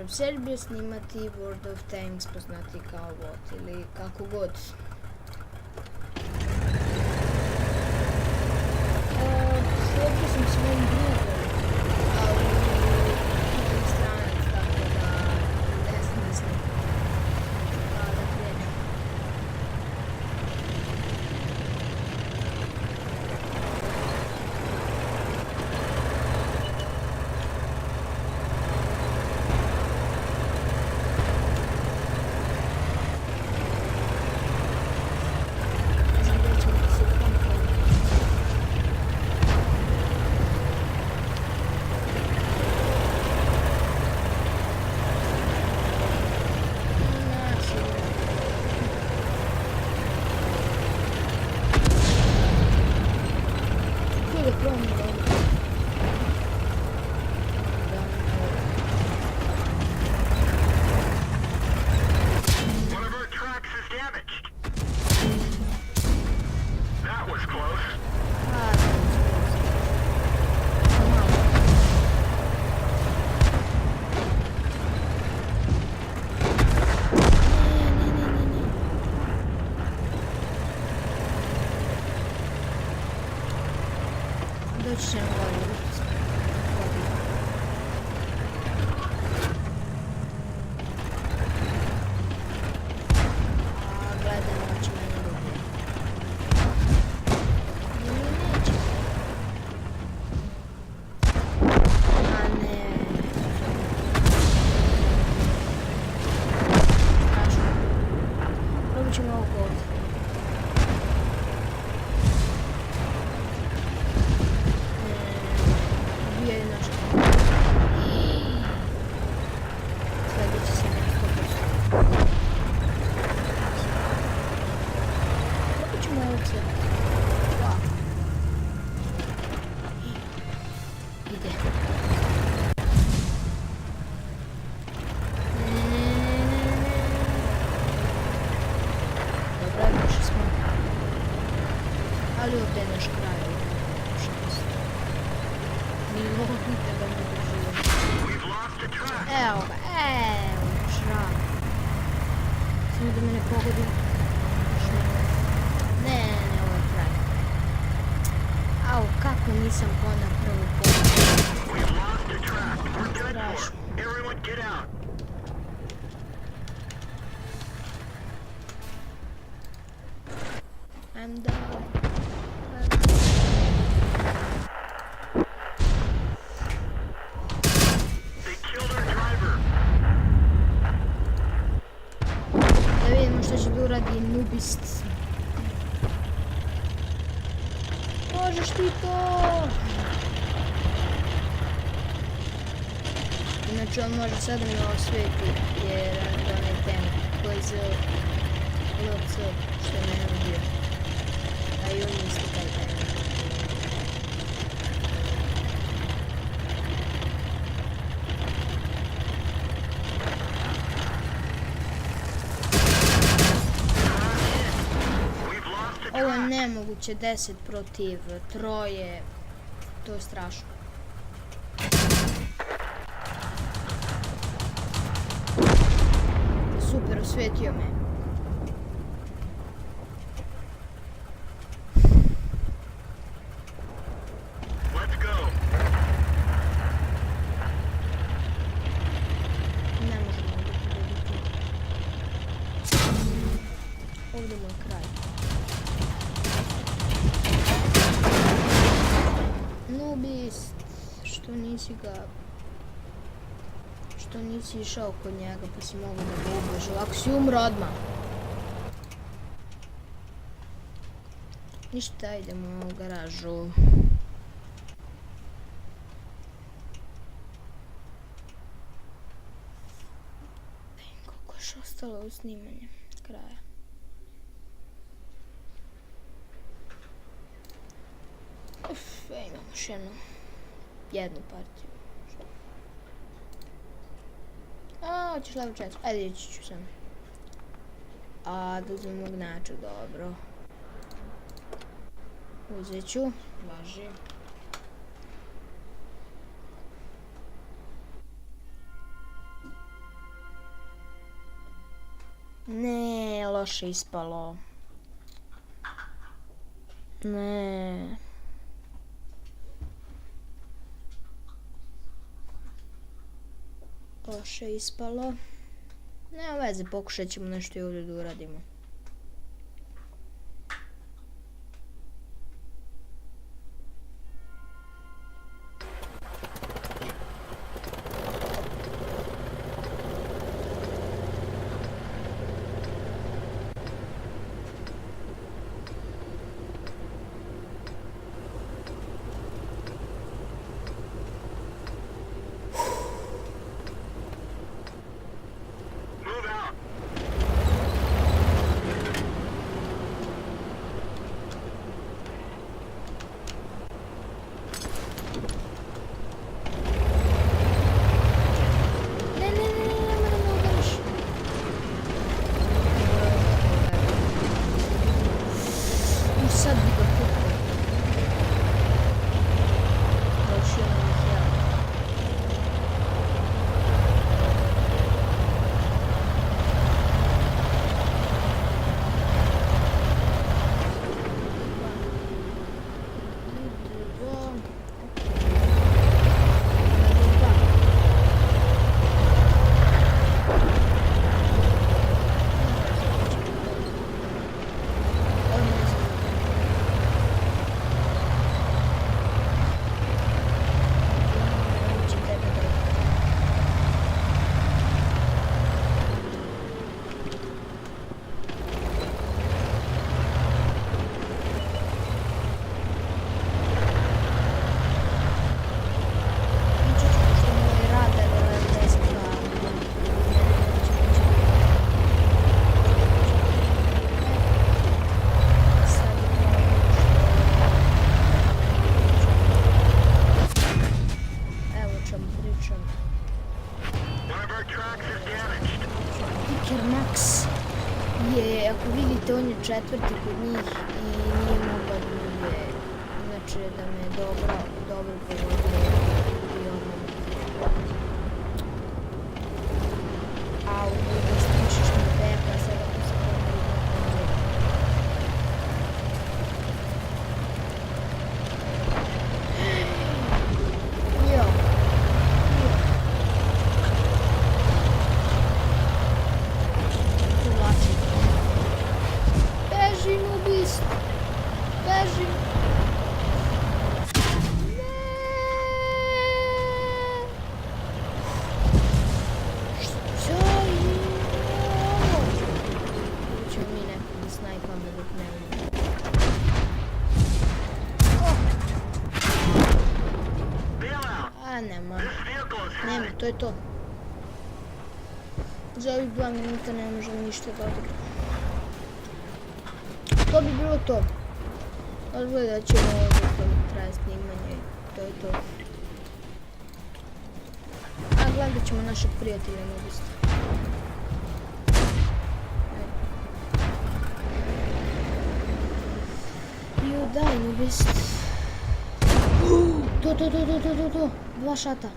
u Serbiji snimati World of Tanks, poznati kao WOT ili kako god. Ovdje sam svojim drugom, ali putem stranac, tako da ne znam da krenem. Doći ćemo gore. Gledamo će mene dobiti. Neće. A ne. Strašno. Probit ćemo ovo ovdje. Ali ovdje je naš kraj. Mi lovite da ne doživimo. Evo ga, žram. Samo da me ne pogodi. Ne, ovo je kraj. Au, kako nisam ponao prvu pomoć. Strašno. I'm done. Da vidimo što će da uradi nubist. Možeš ti to! Inače on može sad da mi osvijeti jer je onaj tank koji je LC što je mene ubio. A i on isti taj tank. Ovo je nemoguće, 10 protiv 3, to je strašno. Super, osvijetio me. Ne možemo dobiti. Ovdje moj kraj. Nubist, što nisi išao kod njega pa si mogu da ga ubiješ, ovako si umro odmah. Ništa, idemo u garažu. Vidim koliko je još ostalo u snimanju kraja. Imamo još jednu partiju. Hoćeš level 4? Ajde, ići ću sam. Da uzmemo gnaču, dobro. Uzet ću, važi. Ne, loše ispalo. Ne. Loše ispalo. Nema veze, pokušat ćemo nešto i ovdje da uradimo. Sad bi ga pukao. Još jedan ih ja. Max je, ako vidite, on je četvrti kod njih i nije mogao da bude, znači da me dobro pogodio i ono. A u budućnosti misliš mi pepa, sad ako se pogodio. Jo. Bežim, ubistvo! Bežim! Ne! Što je ovo? Ćemo mi nekog da snajpamo dok ne umemo. A nema. Nema, to je to. Za ovih 2 minuta ne možemo ništa da odigramo. To bi bilo to. Odgledat ćemo ovdje traje snimanje i to je to. A gledat ćemo našeg prijatelja Nubista. Jo, daj Nubist. To. 2 šata.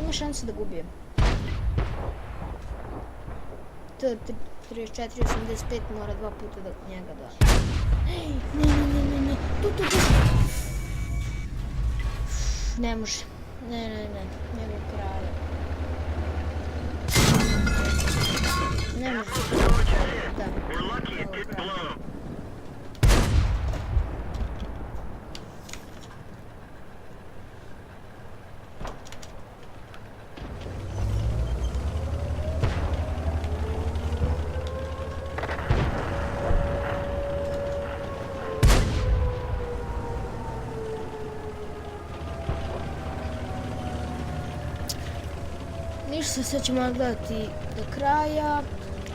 Ima šanse da gubijem. To je 34-85, mora 2 puta da njega da. Ne. Tu. Ne može. Ne. Njegov kralj. Ne može. Da. Njegov kralj. Ništa, sad ćemo gledati do kraja,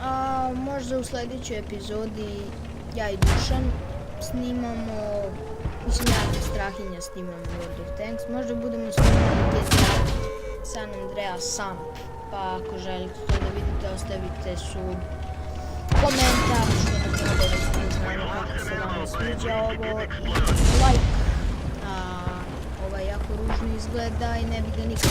a možda u sljedećoj epizodi ja i Dušan snimamo, mislim ja i Strahinja snimamo World of Tanks, možda budemo snimati GTA San Andreas sam, pa ako želite to da vidite, ostavite sub, komentar, što ne treba da znamo kako se vam sviđa ovo i like. Ovaj jako ružno izgleda i ne bi ga nikad